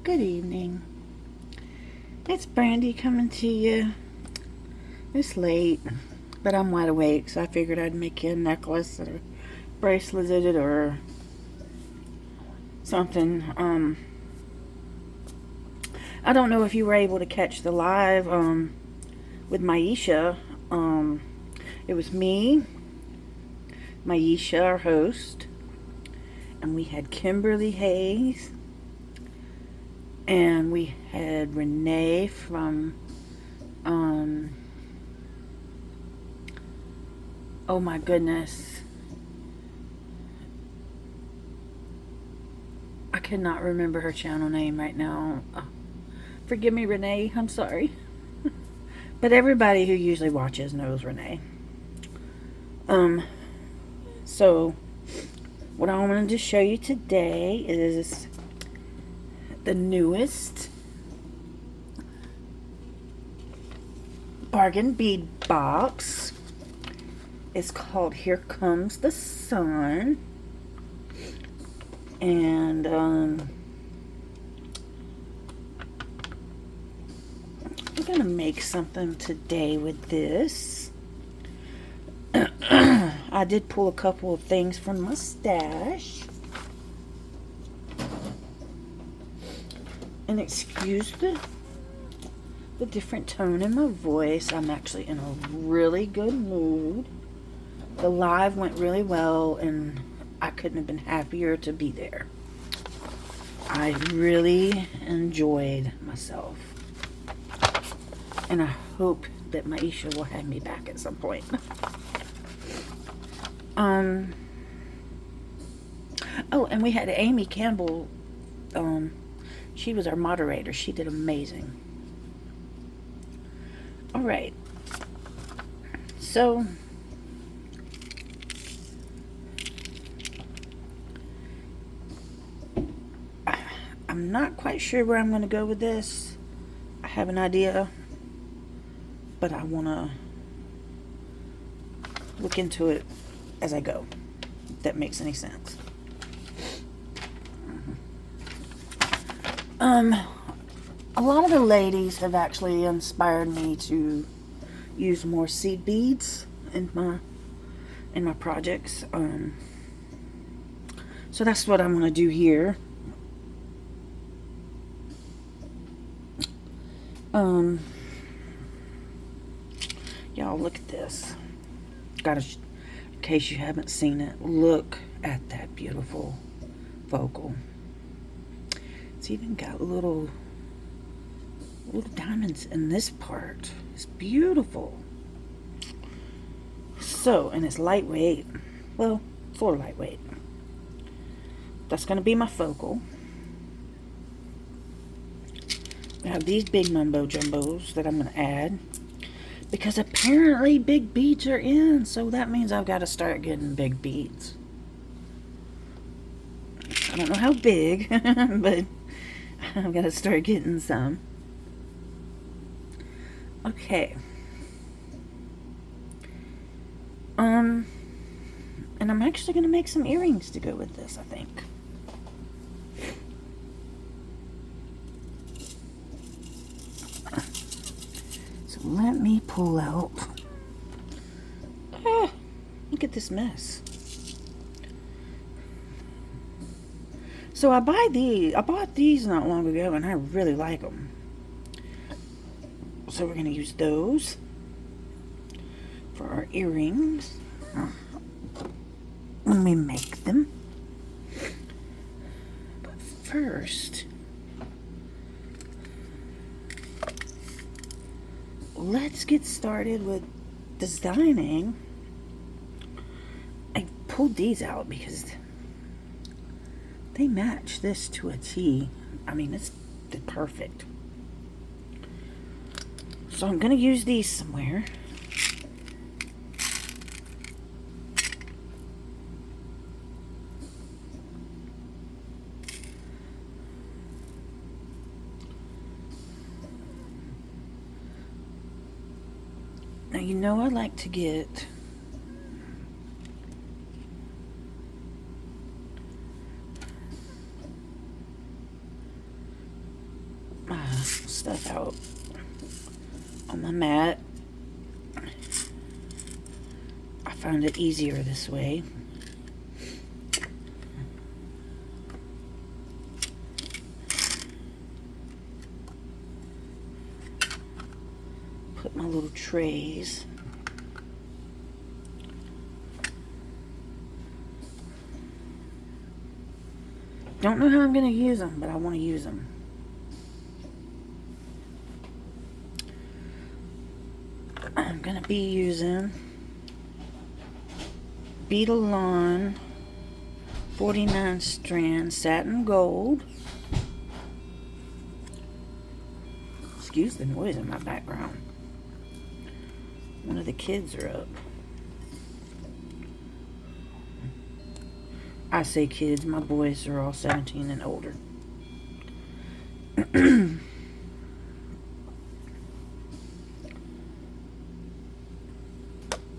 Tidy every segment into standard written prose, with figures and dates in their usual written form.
Good evening. It's Brandy coming to you. It's late, but I'm wide awake, so I figured I'd make you a necklace or bracelet or something. I don't know if you were able to catch the live with Maisha. It was me, Maisha, our host, and we had Kimberly Hayes, and we had Renee from oh my goodness, I cannot remember her channel name right now. Forgive me, Renee, I'm sorry. But everybody who usually watches knows Renee. So what I wanted to show you today is the newest bargain bead box. It's called Here Comes the Sun. And we're gonna make something today with this. I did pull a couple of things from my stash. And excuse the different tone in my voice. I'm actually in a really good mood. The live went really well, and I couldn't have been happier to be there. I really enjoyed myself. And I hope that Maisha will have me back at some point. Oh, and we had Amy Campbell. She was our moderator. She did amazing. All right. So I'm not quite sure where I'm going to go with this. I have an idea, but I want to look into it as I go, if that makes any sense. A lot of the ladies have actually inspired me to use more seed beads in my projects. So that's what I'm going to do here. Y'all, look at this. In case you haven't seen it, look at that beautiful vocal. It's even got little diamonds in this part. It's beautiful. So, and it's lightweight. Well, sort of lightweight. That's going to be my focal. I have these big mumbo jumbos that I'm going to add, because apparently big beads are in, so that means I've got to start getting big beads. I don't know how big, but I've got to start getting some. Okay. And I'm actually going to make some earrings to go with this, I think. So let me pull out. Look at this mess. So I bought these not long ago, and I really like them. So we're going to use those for our earrings when we make them. But first, let's get started with designing. I pulled these out because they match this to a T. I mean, it's perfect. So I'm going to use these somewhere. Now, you know I like to get my stuff out on my mat. I found it easier this way. Put my little trays. Don't know how I'm going to use them, but I want to use them. I'm going to be using Bead 49 strand satin gold. Excuse the noise in my background. One of the kids are up. I say kids, my boys are all 17 and older.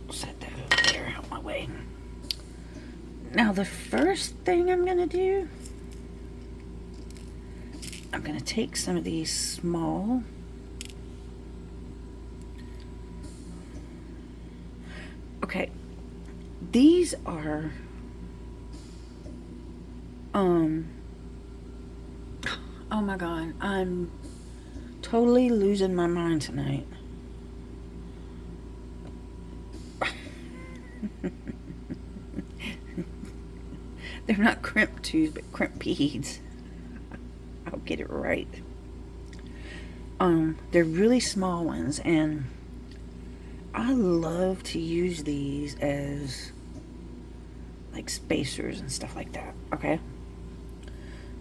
Set that over there out my way. Now the first thing I'm going to do, I'm going to take some of these small these are oh my god, I'm totally losing my mind tonight. They're not crimp twos, but crimp beads. I'll get it right. They're really small ones, and I love to use these as like spacers and stuff like that, okay?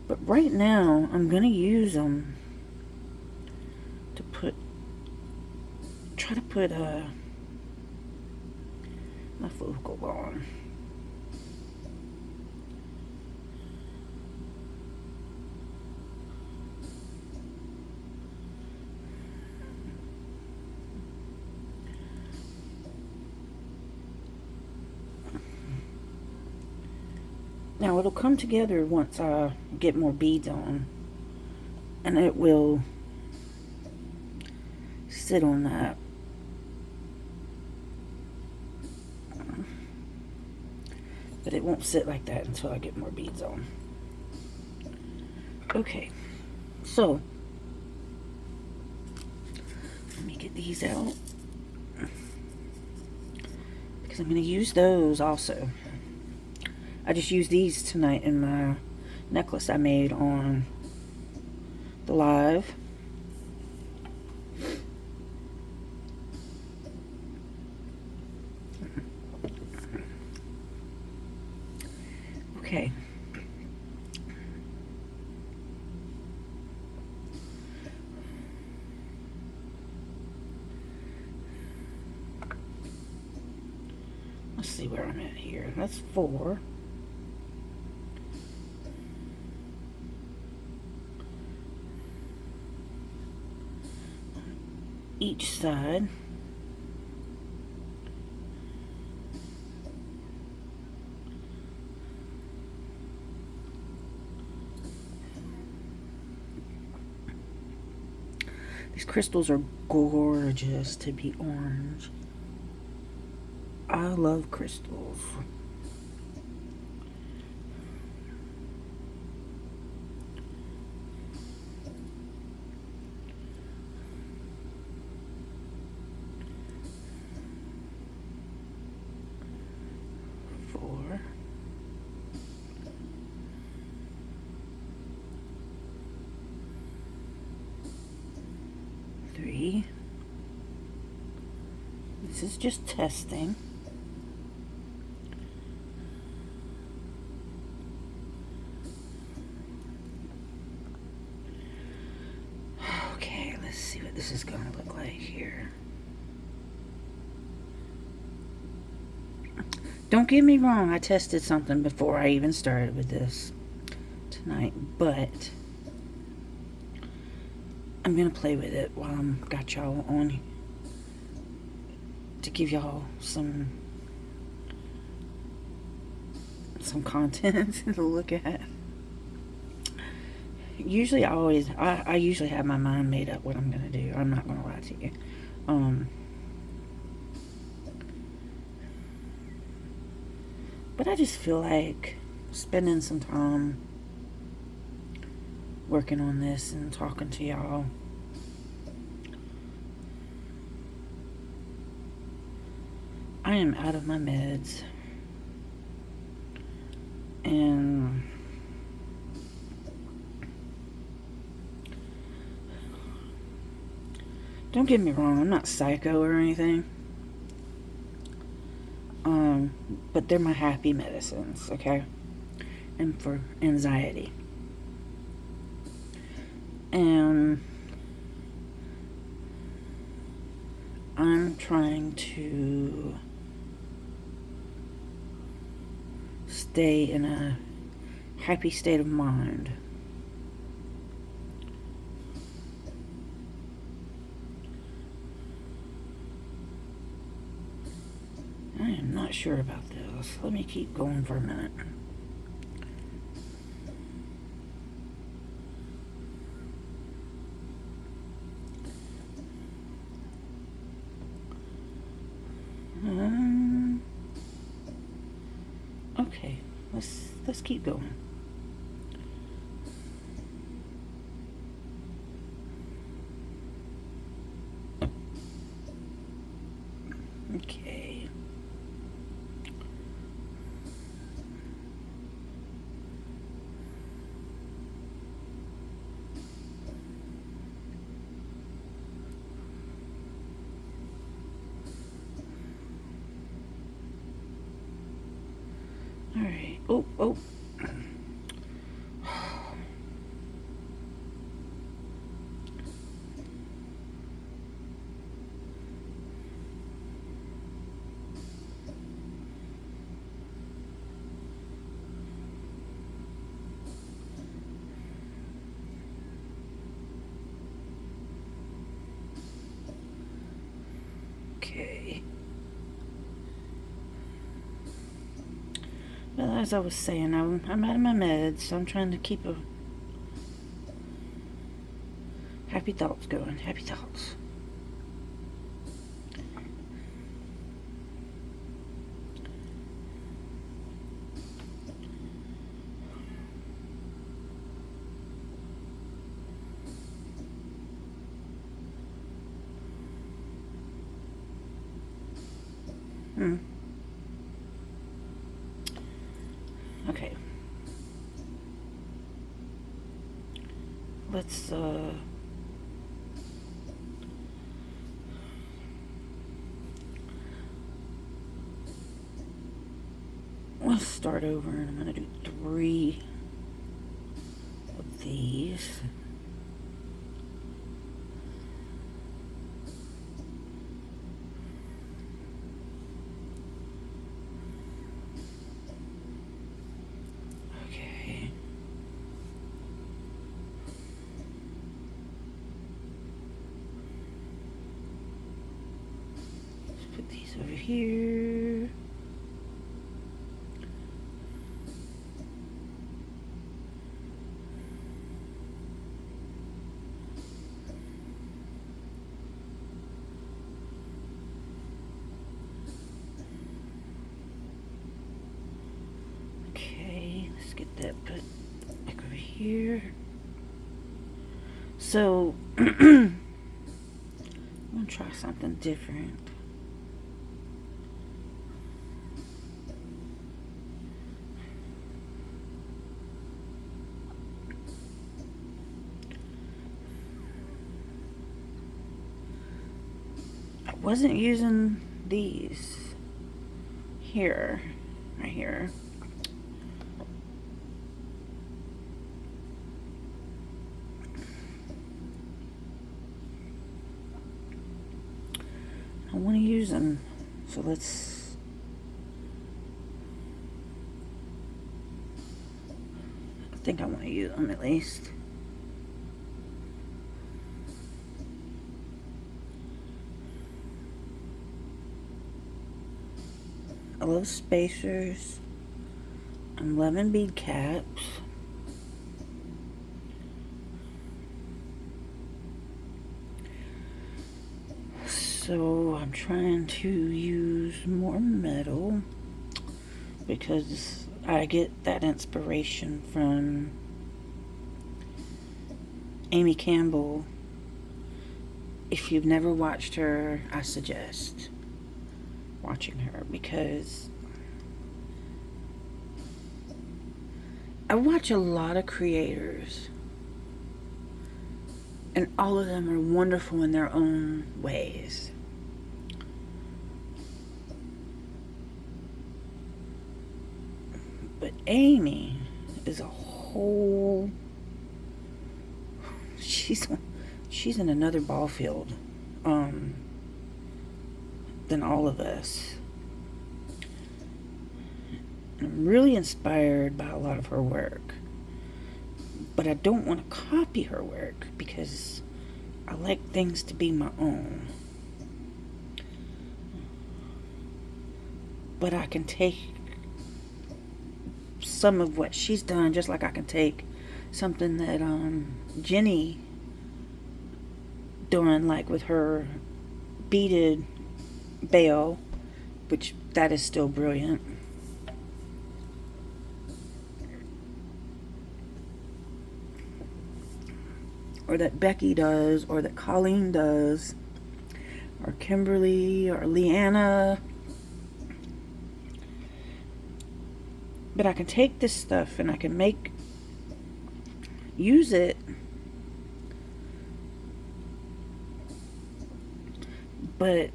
But right now, I'm going to use them to try to put my focal on. Now it'll come together once I get more beads on, and it will sit on that. But it won't sit like that until I get more beads on. Okay, so let me get these out, because I'm going to use those also. I just used these tonight in my necklace I made on the live. Okay. Let's see where I'm at here. That's 4. Each side. These crystals are gorgeous to be orange. I love crystals. This is just testing. Okay, let's see what this is going to look like here. Don't get me wrong, I tested something before I even started with this tonight, but I'm going to play with it while I've got y'all on to give y'all some content to look at. usually I usually have my mind made up what I'm going to do. I'm not going to lie to you. But I just feel like spending some time working on this and talking to y'all. I am out of my meds. And don't get me wrong, I'm not psycho or anything. But they're my happy medicines, okay? And for anxiety. And I'm trying to stay in a happy state of mind. I am not sure about this. Let me keep going for a minute. Okay, let's keep going. Okay. All right. Oh. Okay. Well, as I was saying, I'm out of my meds, so I'm trying to keep a happy thoughts going. Happy thoughts. Okay. Let's start over, and I'm going to do 3 of these. Okay. Let's put these over here. Let's get that put back over here. So, I'm going to try something different. I wasn't using these here, right here. I want to use them, so let's I think I want to use them at least. I love spacers. I'm loving bead caps. So I'm trying to use more metal because I get that inspiration from Amy Campbell. If you've never watched her, I suggest watching her, because I watch a lot of creators and all of them are wonderful in their own ways. But Amy is a whole... She's in another ball field than all of us. I'm really inspired by a lot of her work. But I don't want to copy her work because I like things to be my own. But I can take some of what she's done, just like I can take something that Jenny doing, like with her beaded bell, which that is still brilliant. Or that Becky does, or that Colleen does, or Kimberly, or Leanna. But I can take this stuff and I can use it, but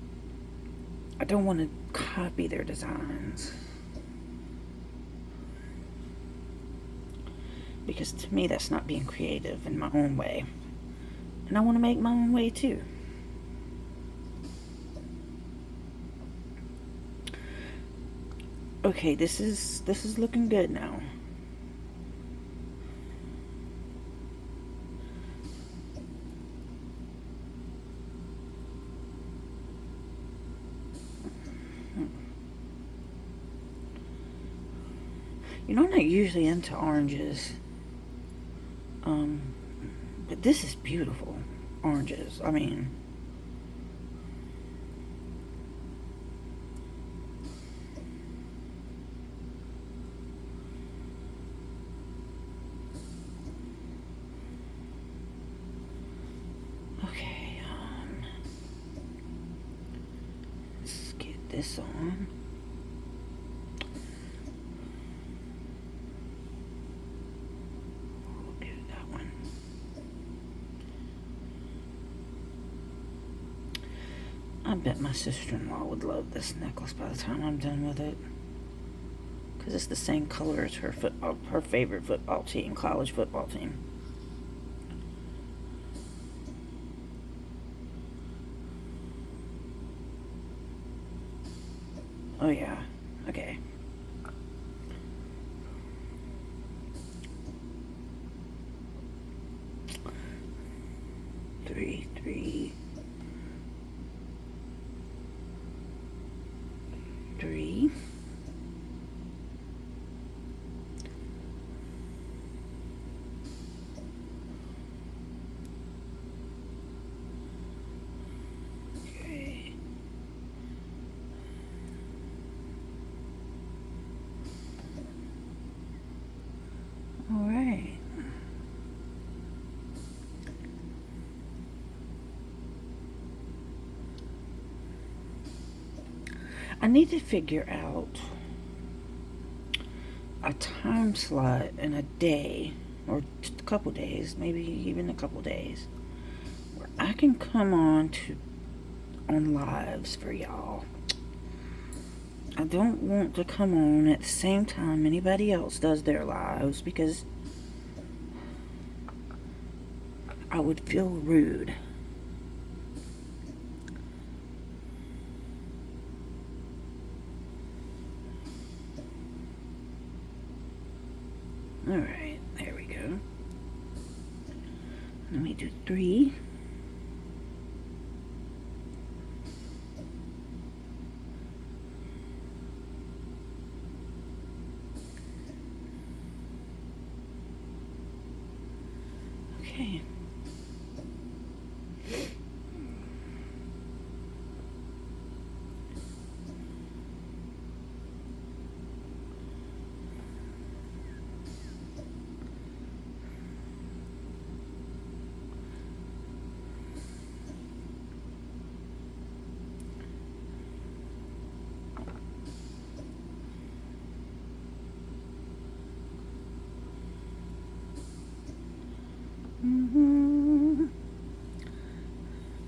I don't want to copy their designs. Because to me, that's not being creative in my own way. And I want to make my own way too. Okay, this is looking good now. You know, I'm not usually into oranges. But this is beautiful. Oranges. I mean, okay, let's get this on. I bet my sister-in-law would love this necklace by the time I'm done with it. Because it's the same color as her favorite football team, college football team. Oh yeah, okay. Three. 3. Okay. All right. I need to figure out a time slot in a day, or a couple days, maybe even a couple days, where I can come on lives for y'all. I don't want to come on at the same time anybody else does their lives, because I would feel rude. Alright, there we go. Let me do 3. Okay.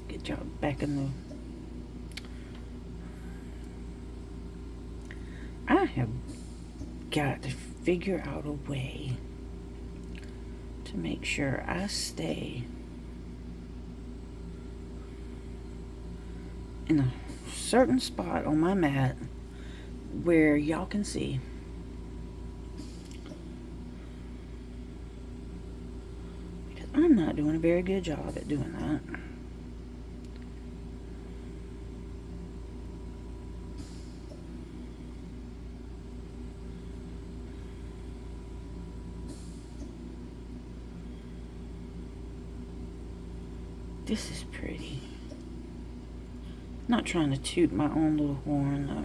Good job back in the... I have got to figure out a way to make sure I stay in a certain spot on my mat where y'all can see. Because I'm not doing a very good job at doing that. This is pretty. Not trying to toot my own little horn though.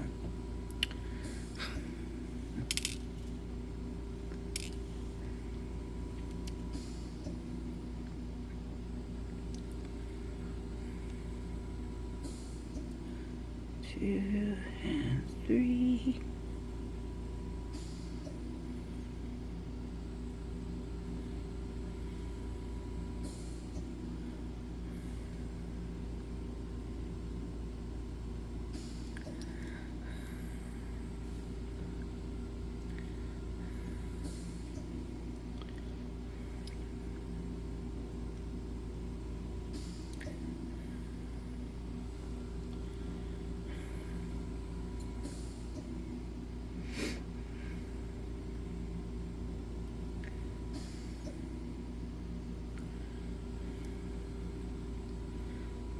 Two and three.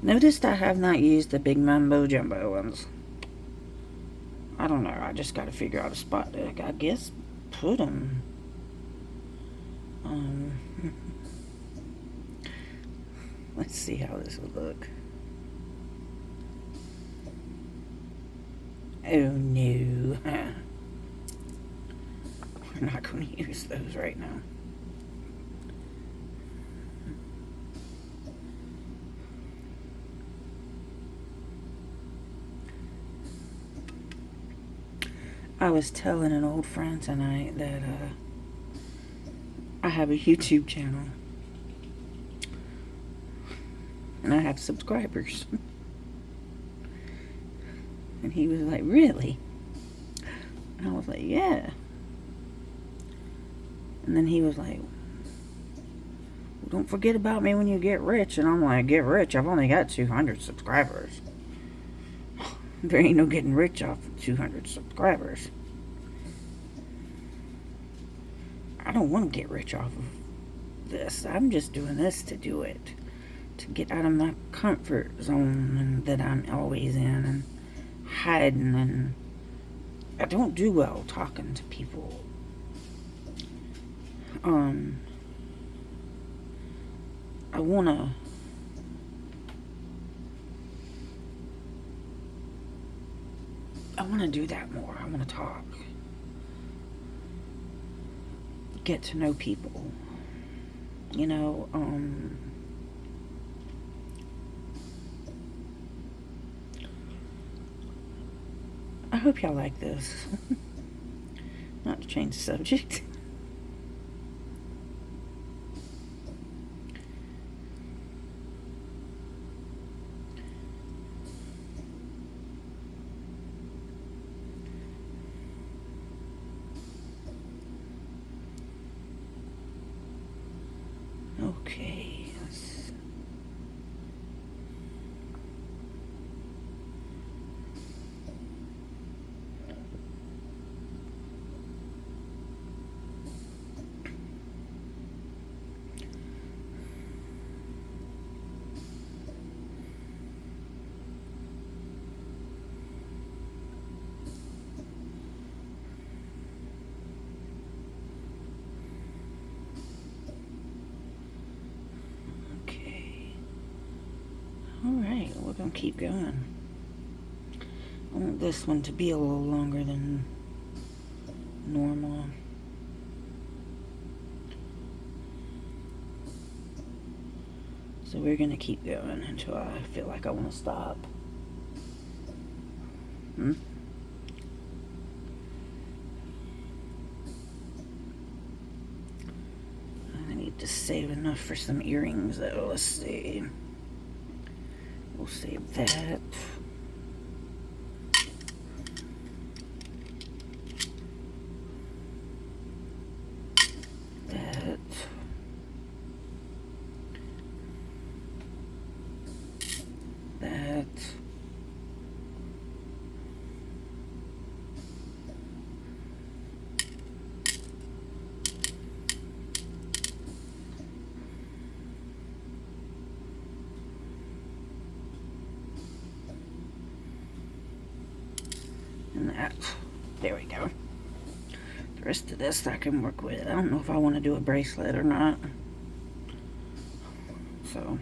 Noticed I have not used the big mumbo jumbo ones. I don't know. I just got to figure out a spot to, I guess, put them. Let's see how this will look. Oh no. We're not going to use those right now. I was telling an old friend tonight that I have a YouTube channel and I have subscribers. And he was like, really? And I was like, yeah. And then he was like, well, don't forget about me when you get rich. And I'm like, get rich? I've only got 200 subscribers. There ain't no getting rich off of 200 subscribers. I don't want to get rich off of this. I'm just doing this to do it. To get out of my comfort zone that I'm always in and hiding. And I don't do well talking to people. I want to do that more. I want to talk. Get to know people. You know, I hope y'all like this. Not to change the subject. Okay, Alright, we're going to keep going. I want this one to be a little longer than normal. So we're going to keep going until I feel like I want to stop. I need need to save enough for some earrings though. Let's see. We'll save that. That. That. And that. There we go. The rest of this I can work with. I don't know if I want to do a bracelet or not. So.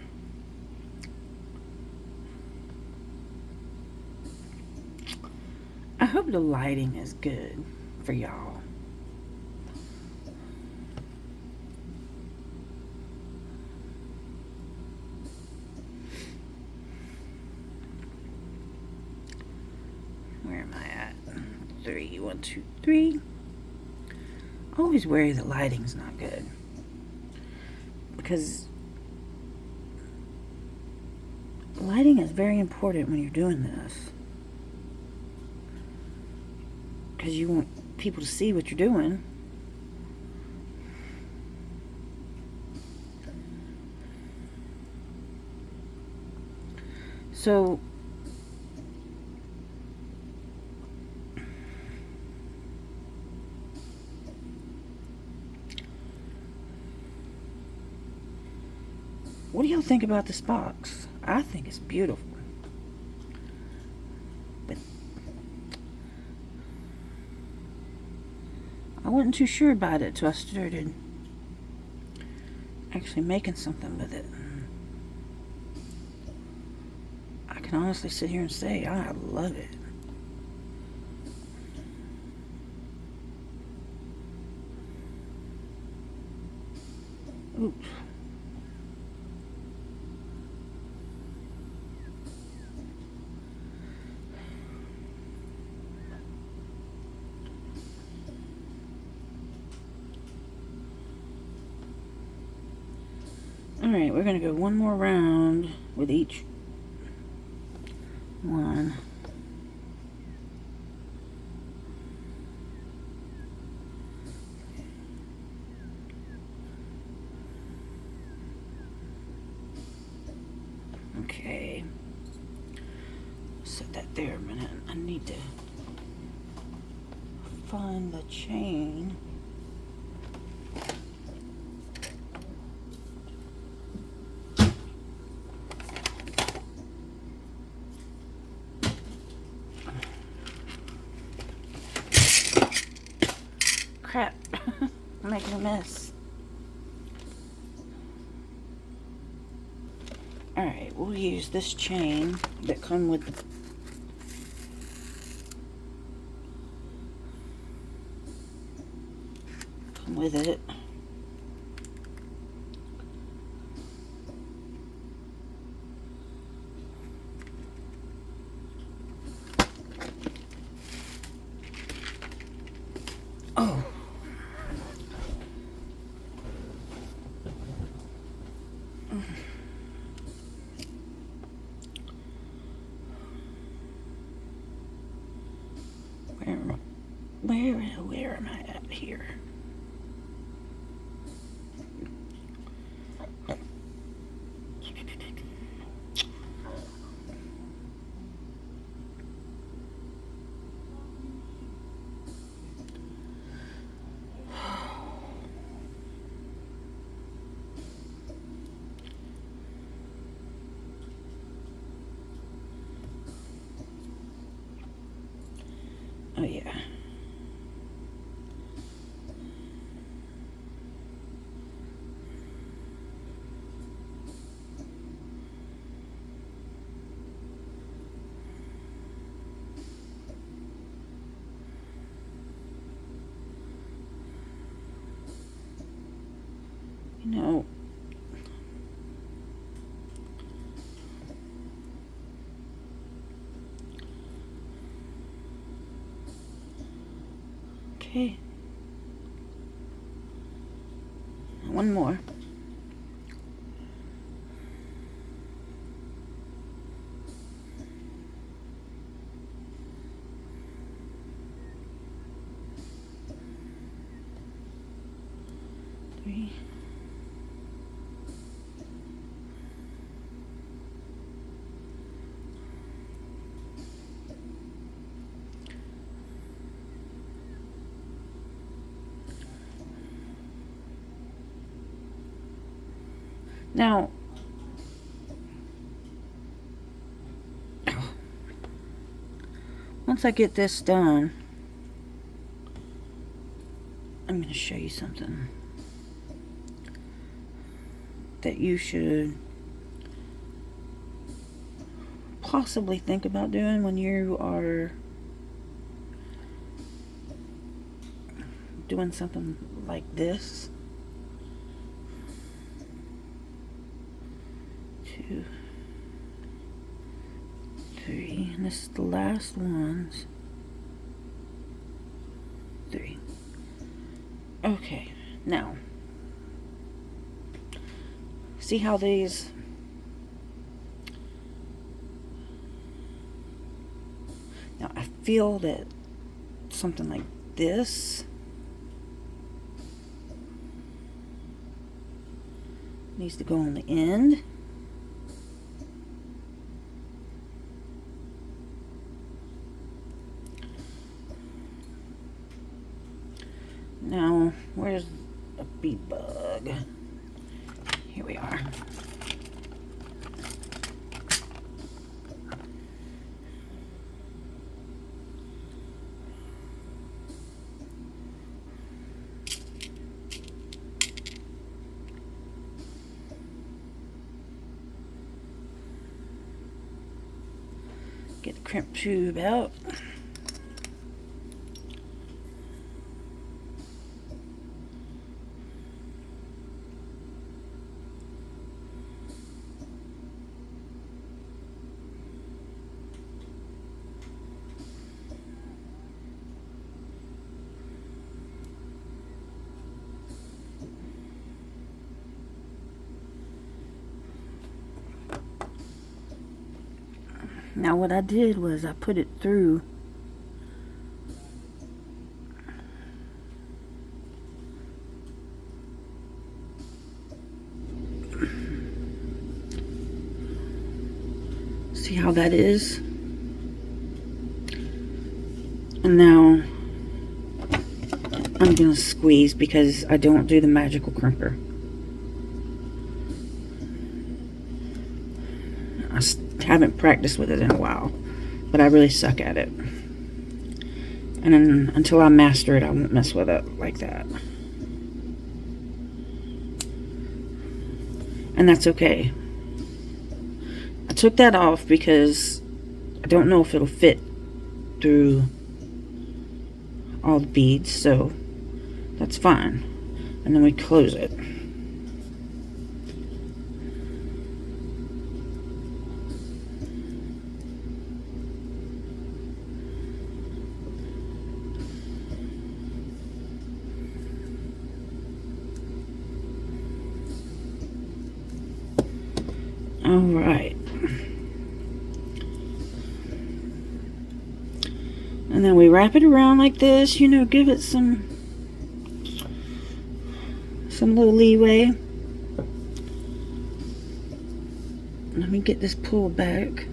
I hope the lighting is good for y'all. Where am I at? 3, 1, 2, 3. Always worry the lighting's not good, because lighting is very important when you're doing this, because you want people to see what you're doing. So what do y'all think about this box? I think it's beautiful. But I wasn't too sure about it till I started actually making something with it. I can honestly sit here and say I love it. Oops. Alright, we're going to go one more round with each one. Okay. Set that there a minute. I need to find the chain. Crap. I'm making a mess. Alright, we'll use this chain that come with it. Oh. Where am I at here? Oh yeah. You know, okay. One more. Now, once I get this done, I'm going to show you something that you should possibly think about doing when you are doing something like this. 2, 3, and this is the last ones. 3. Okay, now see how these now I feel that something like this needs to go on the end. Now, where's a bead bug? Here we are. Get the crimp tube out. Now what I did was I put it through see how that is? And now I'm gonna squeeze because I don't do the magical crimper. I haven't practiced with it in a while, but I really suck at it. And then until I master it, I won't mess with it like that. And that's okay. I took that off because I don't know if it'll fit through all the beads, so that's fine. And then we close it. All right. And then we wrap it around like this, you know, give it some little leeway. Let me get this pulled back.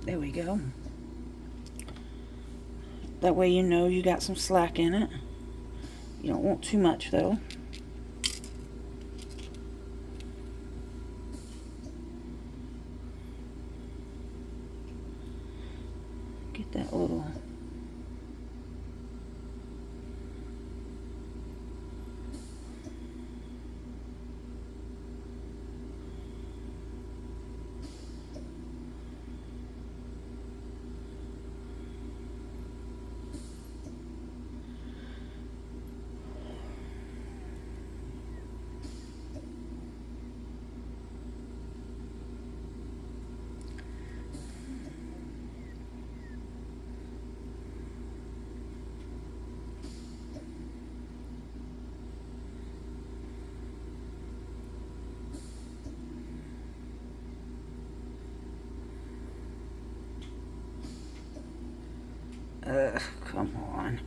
There we go. That way you know you got some slack in it. You don't want too much though. Get that little come on.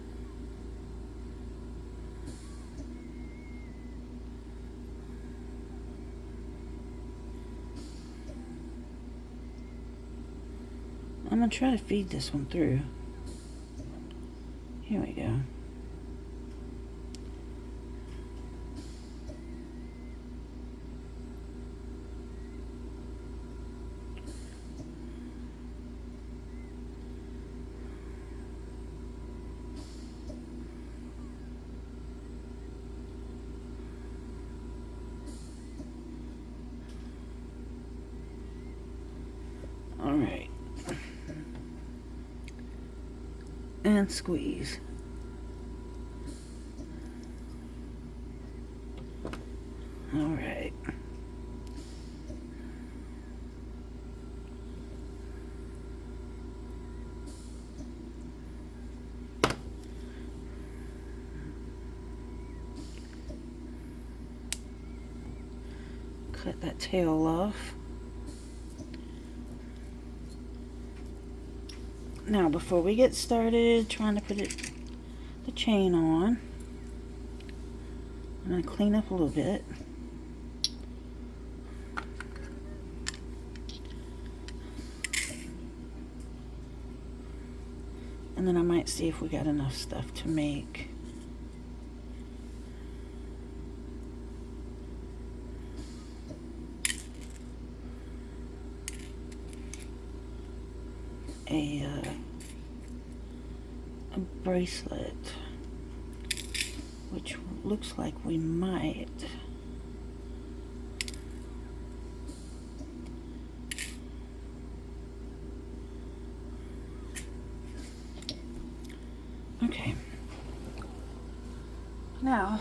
I'm gonna try to feed this one through. Here we go. and squeeze. All right. Cut that tail off. Now, before we get started trying to put the chain on, I'm going to clean up a little bit. And then I might see if we got enough stuff to make a bracelet, which looks like we might. Okay. Now,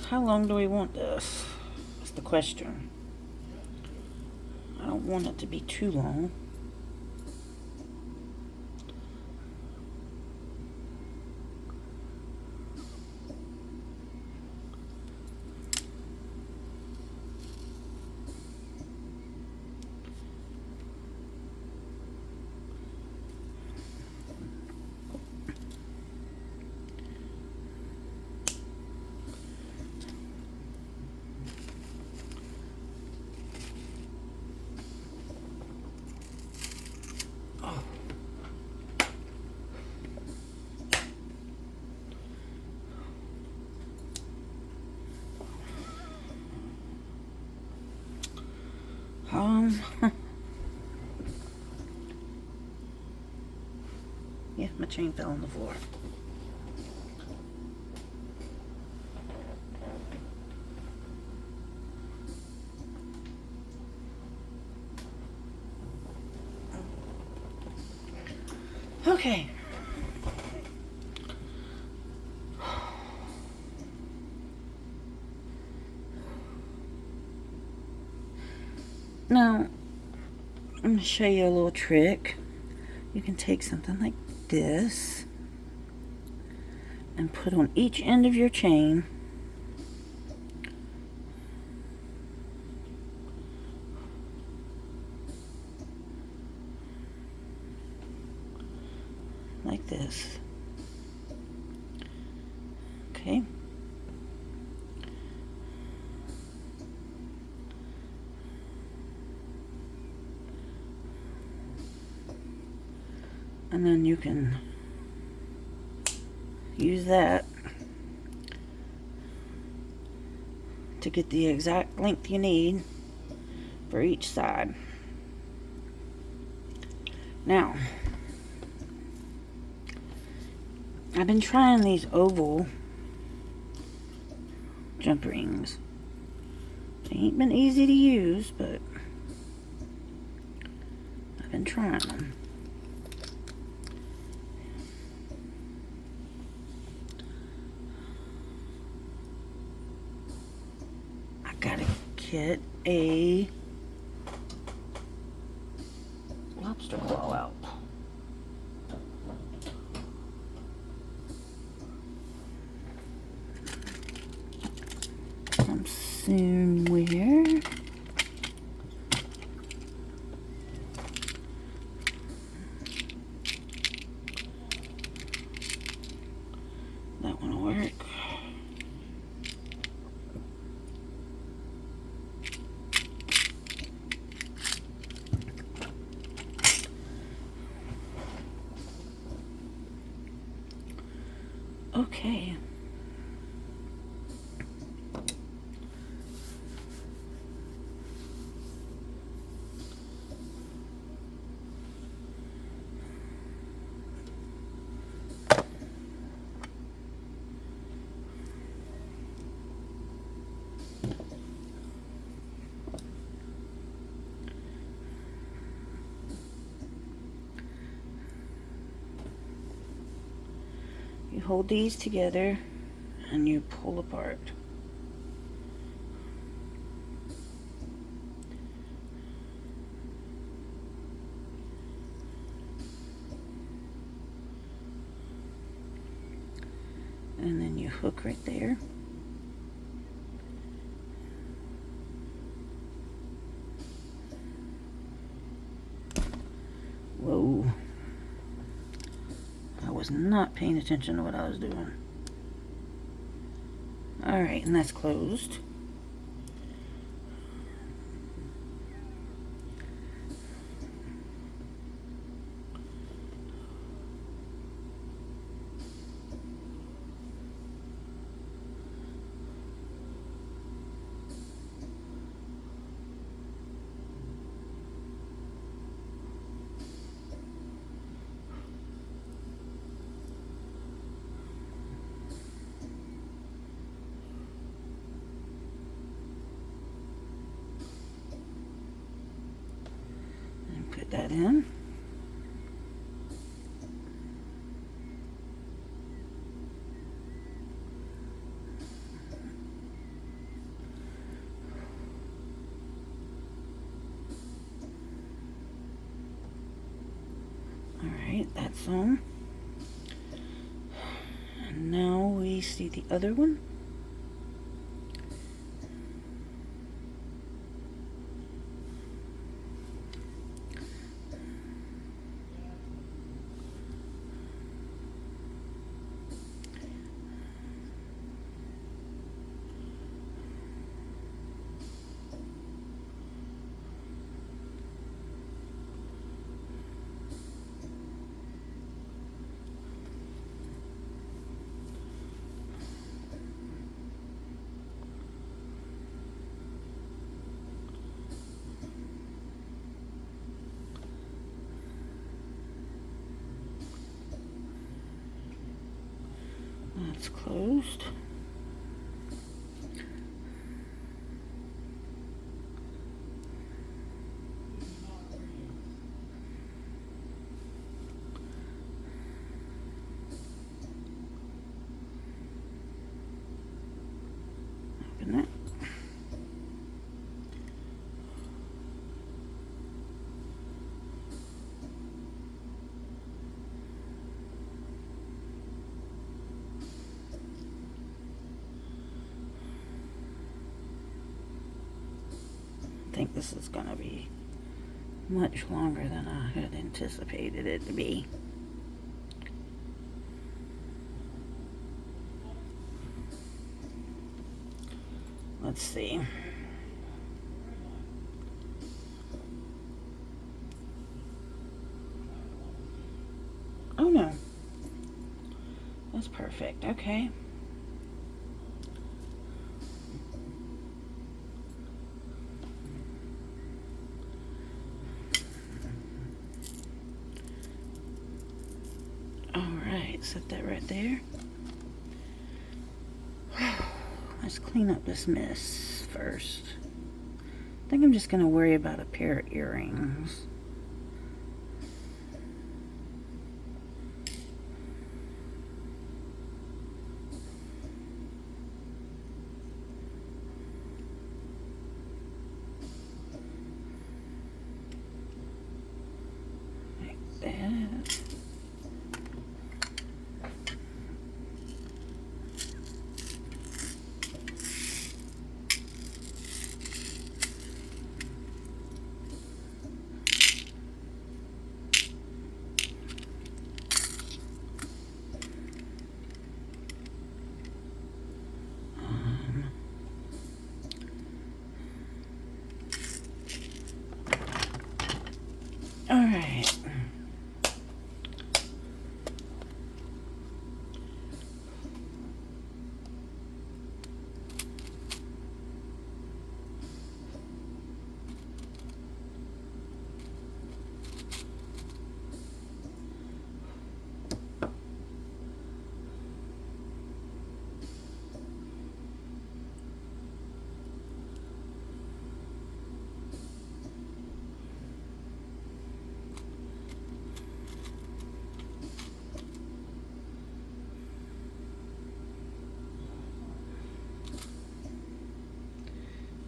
how long do we want this? That's the question. I don't want it to be too long. Yeah, my chain fell on the floor. Okay. Now, I'm going to show you a little trick. You can take something like this and put on each end of your chain like this. Okay. And then you can use that to get the exact length you need for each side. Now, I've been trying these oval jump rings. They ain't been easy to use, but I've been trying them. I gotta get a lobster claw out. Somewhere. That one will work. Okay. hold these together and you pull apart. And then you hook right there. Whoa. I was not paying attention to what I was doing. Alright, and that's closed. Put that in. Alright, that's on. And now we see the other one. That's closed. Open it. I think this is going to be much longer than I had anticipated it to be. Let's see. Oh no. That's perfect. Okay. Alright, set that right there. Let's clean up this mess first. I think I'm just going to worry about a pair of earrings. Like that. All right.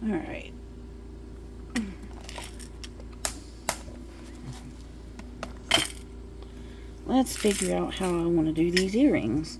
All right. Let's figure out how I want to do these earrings.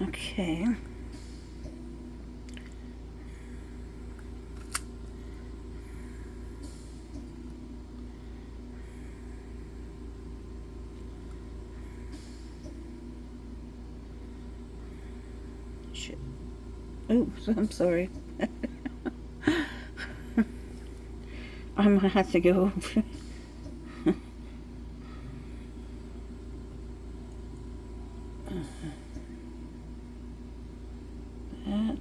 Okay. Shit. Oops, I'm sorry. I'm gonna have to go over. That.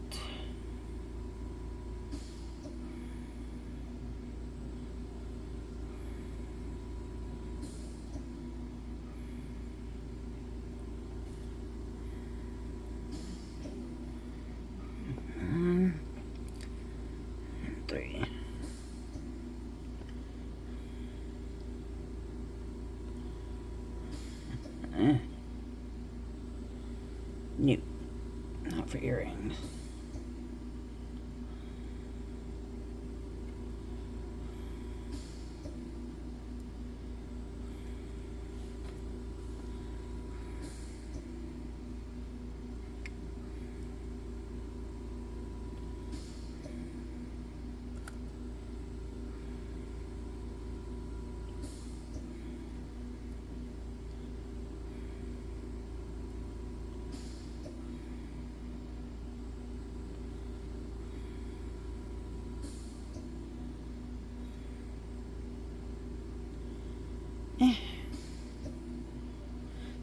Three. New. Not for earrings.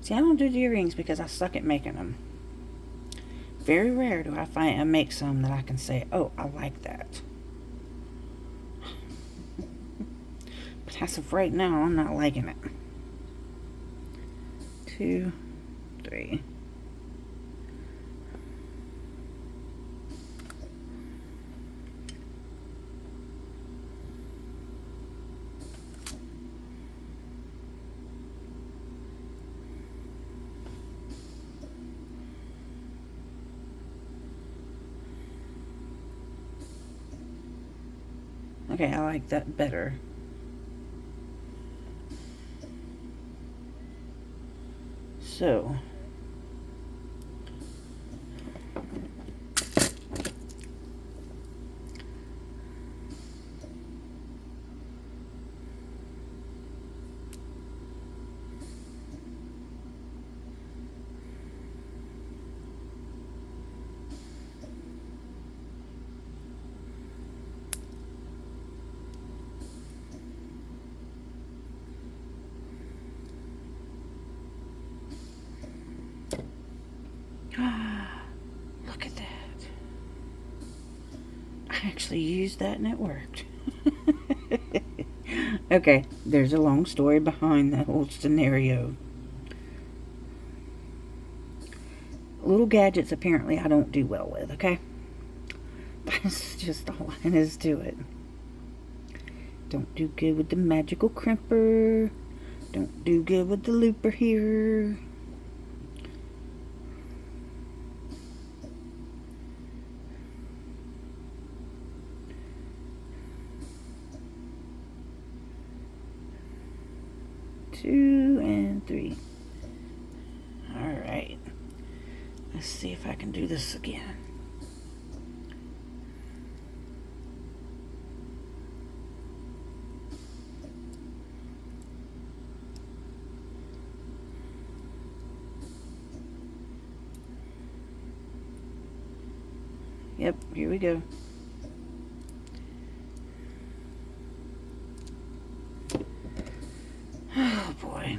See, I don't do the earrings because I suck at making them. Very rare do I find and make some that I can say, oh, I like that. But as of right now, I'm not liking it. 2, 3. Okay, I like that better. So, look at that. I actually used that and it worked. Okay, there's a long story behind that whole scenario. Little gadgets apparently I don't do well with, okay? That's just all it is to it. Don't do good with the magical crimper. Don't do good with the looper here. Two and three. Alright. Let's see if I can do this again. Yep, here we go. Oh boy.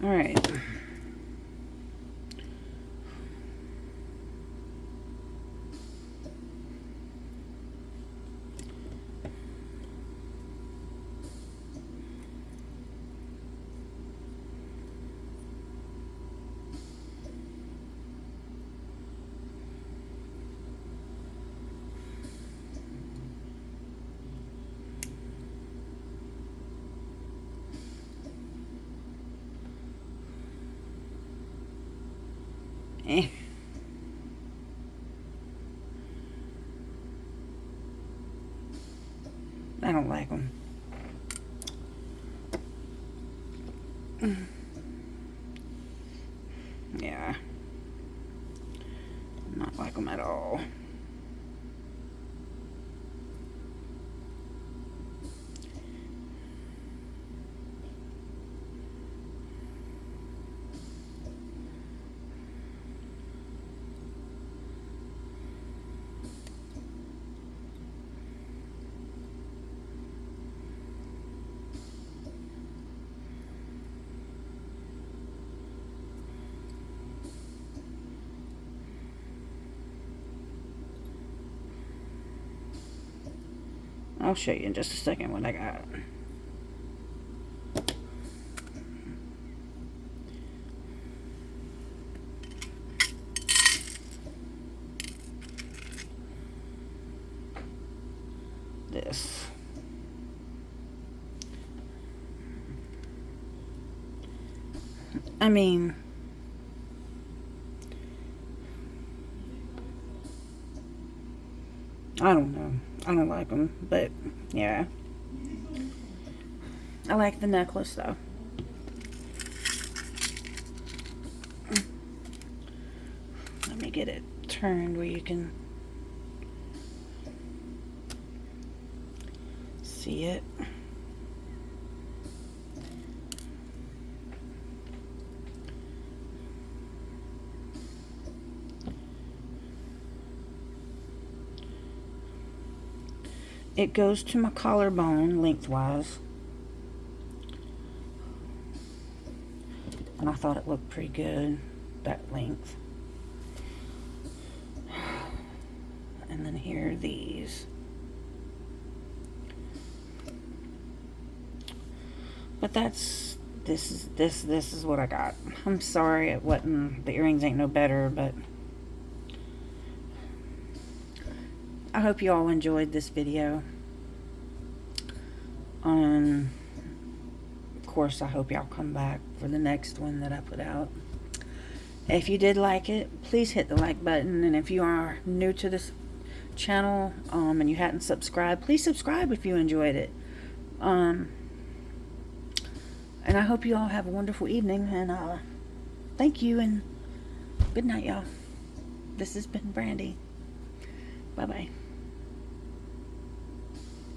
All right. Eh. I don't like them. Yeah. Not like them at all. I'll show you in just a second what I got. This. I mean, I don't know. I don't like them, but yeah. I like the necklace though. Let me get it turned where you can see it. It goes to my collarbone lengthwise. And I thought it looked pretty good, that length. And then here are these. But this is what I got. I'm sorry it wasn't, the earrings ain't no better, but I hope you all enjoyed this video. Of course, I hope y'all come back for the next one that I put out. If you did like it, please hit the like button. And if you are new to this channel and you hadn't subscribed, please subscribe if you enjoyed it. And I hope you all have a wonderful evening. And thank you and good night, y'all. This has been Brandy. Bye-bye.